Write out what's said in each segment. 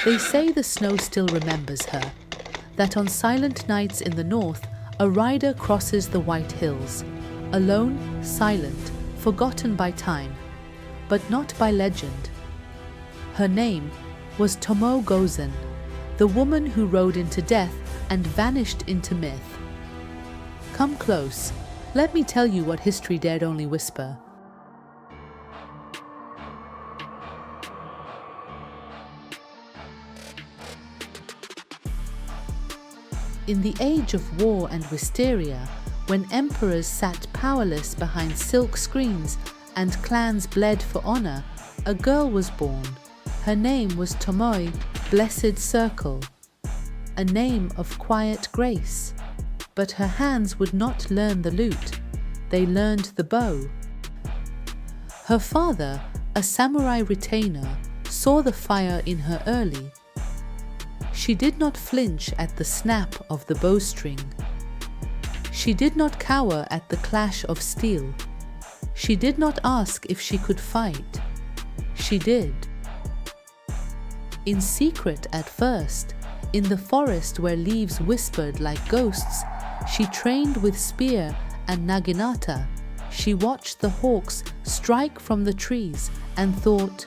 They say the snow still remembers her, that on silent nights in the north, a rider crosses the white hills, alone, silent, forgotten by time, but not by legend. Her name was Tomoe Gozen, the woman who rode into death and vanished into myth. Come close, let me tell you what history dared only whisper. In the age of war and wisteria, when emperors sat powerless behind silk screens and clans bled for honor, a girl was born. Her name was Tomoe, Blessed Circle, a name of quiet grace. But her hands would not learn the lute, they learned the bow. Her father, a samurai retainer, saw the fire in her early. She did not flinch at the snap of the bowstring. She did not cower at the clash of steel. She did not ask if she could fight. She did. In secret at first, in the forest where leaves whispered like ghosts, she trained with spear and naginata. She watched the hawks strike from the trees and thought,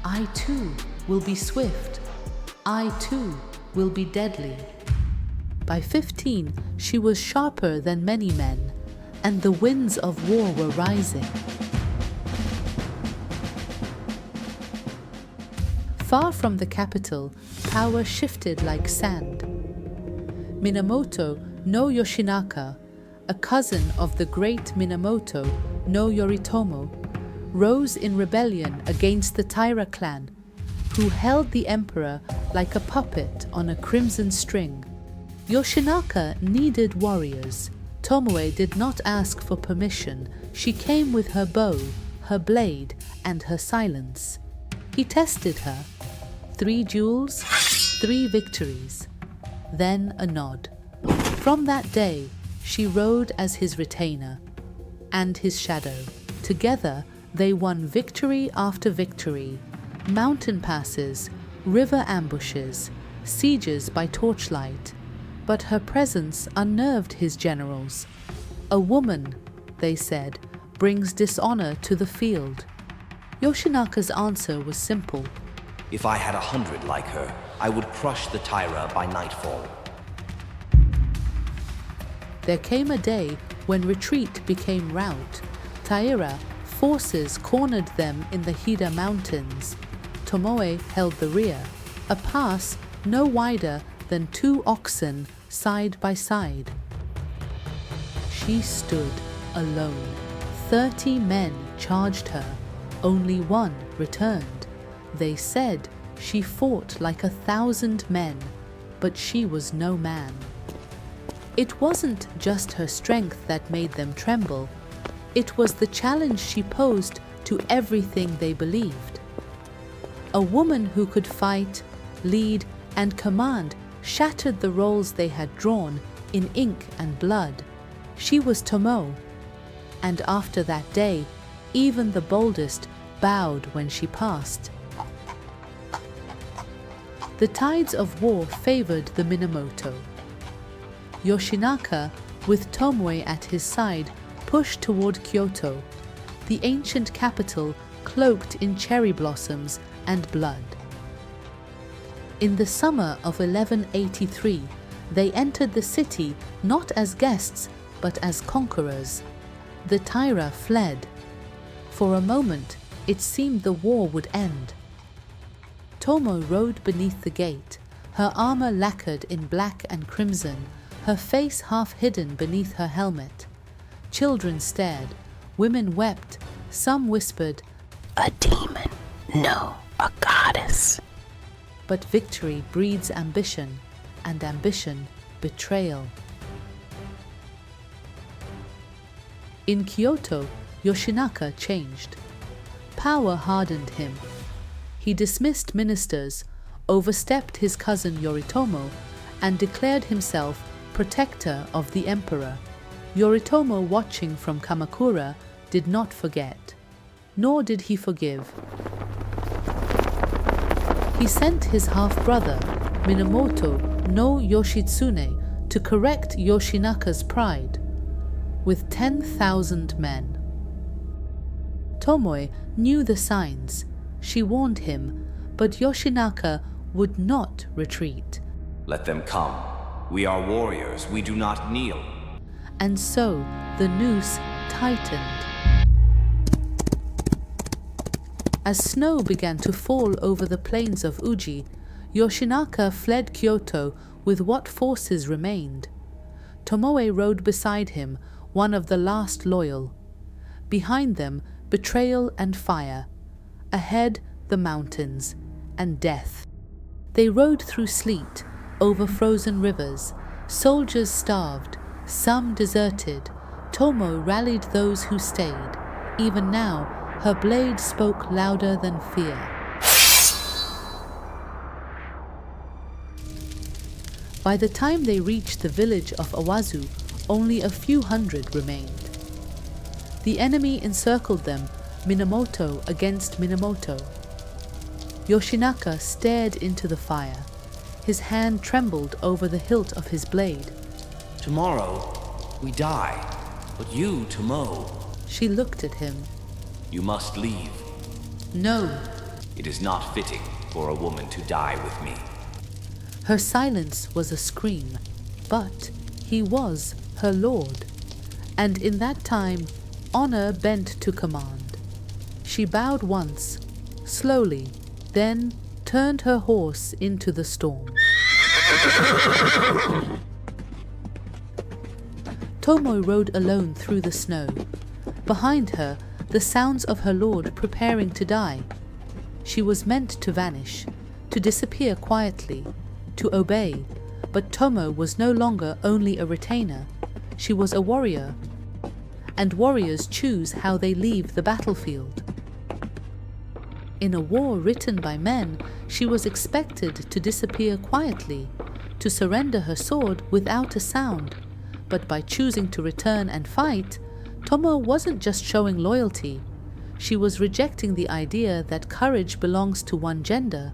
I too will be swift. I too will be deadly. By 15, she was sharper than many men, and the winds of war were rising. Far from the capital, power shifted like sand. Minamoto no Yoshinaka, a cousin of the great Minamoto no Yoritomo, rose in rebellion against the Taira clan, who held the emperor like a puppet on a crimson string. Yoshinaka needed warriors. Tomoe did not ask for permission. She came with her bow, her blade, and her silence. He tested her. 3 duels, 3 victories, then a nod. From that day, she rode as his retainer and his shadow. Together, they won victory after victory, mountain passes, river ambushes, sieges by torchlight. But her presence unnerved his generals. A woman, they said, brings dishonor to the field. Yoshinaka's answer was simple. If I had 100 like her, I would crush the Taira by nightfall. There came a day when retreat became rout. Taira forces cornered them in the Hida Mountains. Tomoe held the rear, a pass no wider than 2 oxen side by side. She stood alone. 30 men charged her. Only 1 returned. They said she fought like 1,000 men, but she was no man. It wasn't just her strength that made them tremble. It was the challenge she posed to everything they believed. A woman who could fight, lead, and command shattered the roles they had drawn in ink and blood. She was Tomoe. And after that day, even the boldest bowed when she passed. The tides of war favored the Minamoto. Yoshinaka, with Tomoe at his side, pushed toward Kyoto, the ancient capital cloaked in cherry blossoms and blood. In the summer of 1183, they entered the city not as guests, but as conquerors. The Taira fled. For a moment, it seemed the war would end. Tomoe rode beneath the gate, her armor lacquered in black and crimson, her face half hidden beneath her helmet. Children stared, women wept, some whispered, "A demon, no, a goddess." But victory breeds ambition, and ambition betrayal. In Kyoto, Yoshinaka changed. Power hardened him. He dismissed ministers, overstepped his cousin Yoritomo, and declared himself protector of the emperor. Yoritomo, watching from Kamakura, did not forget, nor did he forgive. He sent his half-brother, Minamoto no Yoshitsune, to correct Yoshinaka's pride, with 10,000 men. Tomoe knew the signs. She warned him, but Yoshinaka would not retreat. Let them come. We are warriors. We do not kneel. And so the noose tightened. As snow began to fall over the plains of Uji, Yoshinaka fled Kyoto with what forces remained. Tomoe rode beside him, one of the last loyal. Behind them, betrayal and fire. Ahead, the mountains and death. They rode through sleet, over frozen rivers. Soldiers starved, some deserted. Tomoe rallied those who stayed. Even now, her blade spoke louder than fear. By the time they reached the village of Awazu, only a few hundred remained. The enemy encircled them, Minamoto against Minamoto. Yoshinaka stared into the fire. His hand trembled over the hilt of his blade. Tomorrow, we die. But you, Tomoe... She looked at him. You must leave. No. It is not fitting for a woman to die with me. Her silence was a scream, but he was her lord. And in that time, honor bent to command. She bowed once, slowly, then turned her horse into the storm. Tomoe rode alone through the snow. Behind her, the sounds of her lord preparing to die. She was meant to vanish, to disappear quietly, to obey, but Tomoe was no longer only a retainer. She was a warrior, and warriors choose how they leave the battlefield. In a war written by men, she was expected to disappear quietly, to surrender her sword without a sound. But by choosing to return and fight, Tomoe wasn't just showing loyalty. She was rejecting the idea that courage belongs to one gender.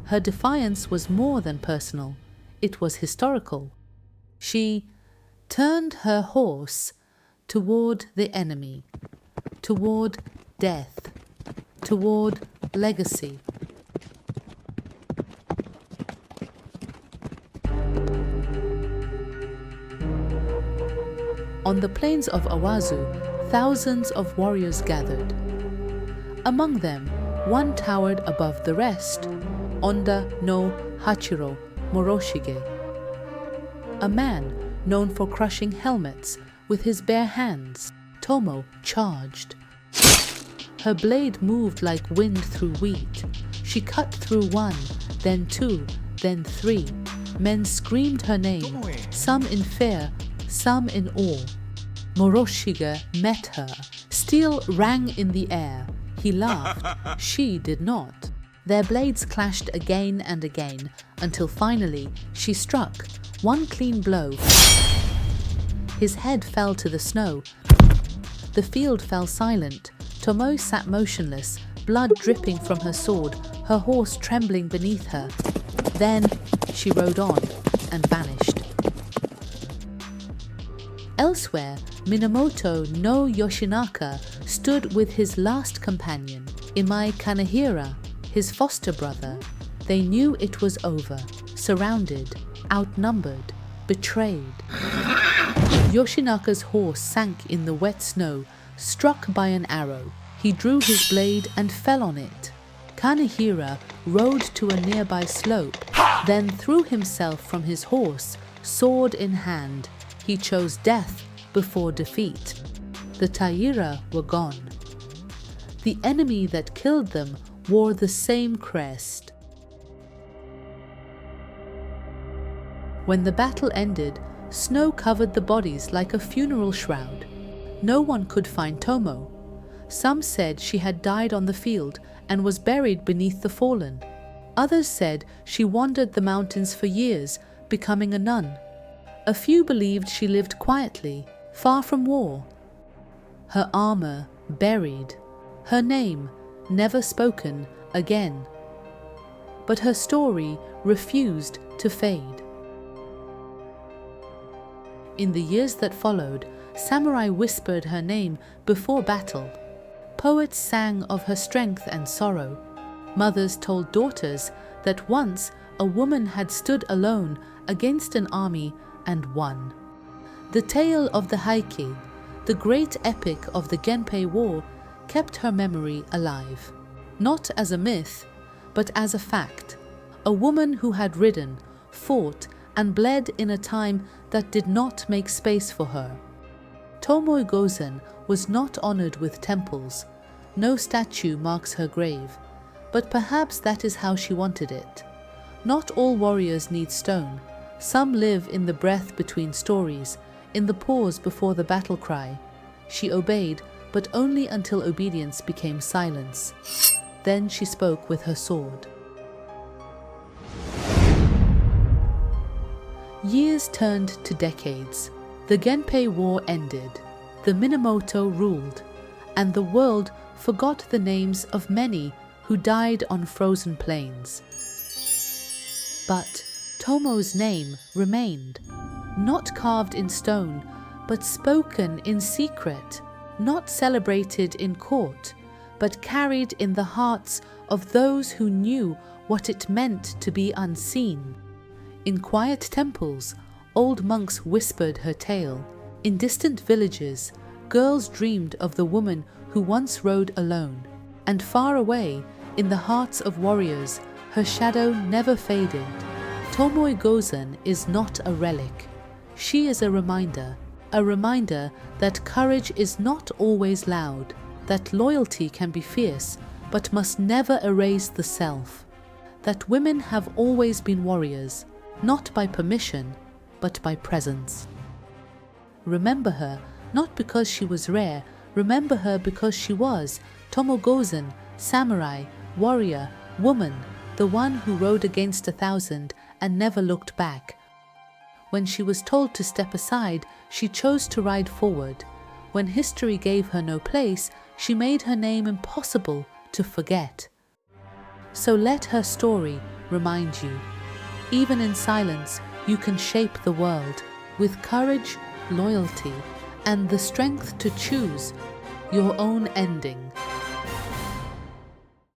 Her defiance was more than personal. It was historical. She turned her horse toward the enemy, toward death, toward legacy. On the plains of Awazu, thousands of warriors gathered. Among them, one towered above the rest, Onda no Hachiro Moroshige, a man known for crushing helmets with his bare hands. Tomoe charged. Her blade moved like wind through wheat. She cut through one, then two, then three. Men screamed her name, some in fear, some in awe. Moroshige met her. Steel rang in the air. He laughed. She did not. Their blades clashed again and again, until finally she struck. One clean blow. His head fell to the snow. The field fell silent. Tomoe sat motionless, blood dripping from her sword, her horse trembling beneath her. Then she rode on and vanished. Elsewhere, Minamoto no Yoshinaka stood with his last companion, Imai Kanehira, his foster brother. They knew it was over, surrounded, outnumbered, betrayed. Yoshinaka's horse sank in the wet snow, struck by an arrow. He drew his blade and fell on it. Kanehira rode to a nearby slope, then threw himself from his horse, sword in hand. He chose death before defeat. The Taira were gone. The enemy that killed them wore the same crest. When the battle ended, snow covered the bodies like a funeral shroud. No one could find Tomoe. Some said she had died on the field and was buried beneath the fallen. Others said she wandered the mountains for years, becoming a nun. A few believed she lived quietly, far from war. Her armor buried, her name never spoken again. but her story refused to fade. In the years that followed, samurai whispered her name before battle. Poets sang of her strength and sorrow. Mothers told daughters that once a woman had stood alone against an army and won. The tale of the Heike, the great epic of the Genpei War, kept her memory alive. Not as a myth, but as a fact. A woman who had ridden, fought, and bled in a time that did not make space for her. Tomoe Gozen was not honored with temples. No statue marks her grave, but perhaps that is how she wanted it. Not all warriors need stone. Some live in the breath between stories, in the pause before the battle cry. She obeyed, but only until obedience became silence. Then she spoke with her sword. Years turned to decades. The Genpei War ended. The Minamoto ruled, and the world forgot the names of many who died on frozen plains. But Tomoe's name remained, not carved in stone, but spoken in secret, not celebrated in court, but carried in the hearts of those who knew what it meant to be unseen. In quiet temples, old monks whispered her tale. In distant villages, girls dreamed of the woman who once rode alone. And far away, in the hearts of warriors, her shadow never faded. Tomoe Gozen is not a relic. She is a reminder that courage is not always loud, that loyalty can be fierce, but must never erase the self, that women have always been warriors, not by permission, but by presence. Remember her, not because she was rare, remember her because she was Tomoe Gozen, samurai, warrior, woman, the one who rode against 1,000 and never looked back. When she was told to step aside, she chose to ride forward. When history gave her no place, she made her name impossible to forget. So let her story remind you. Even in silence, you can shape the world with courage, loyalty, and the strength to choose your own ending.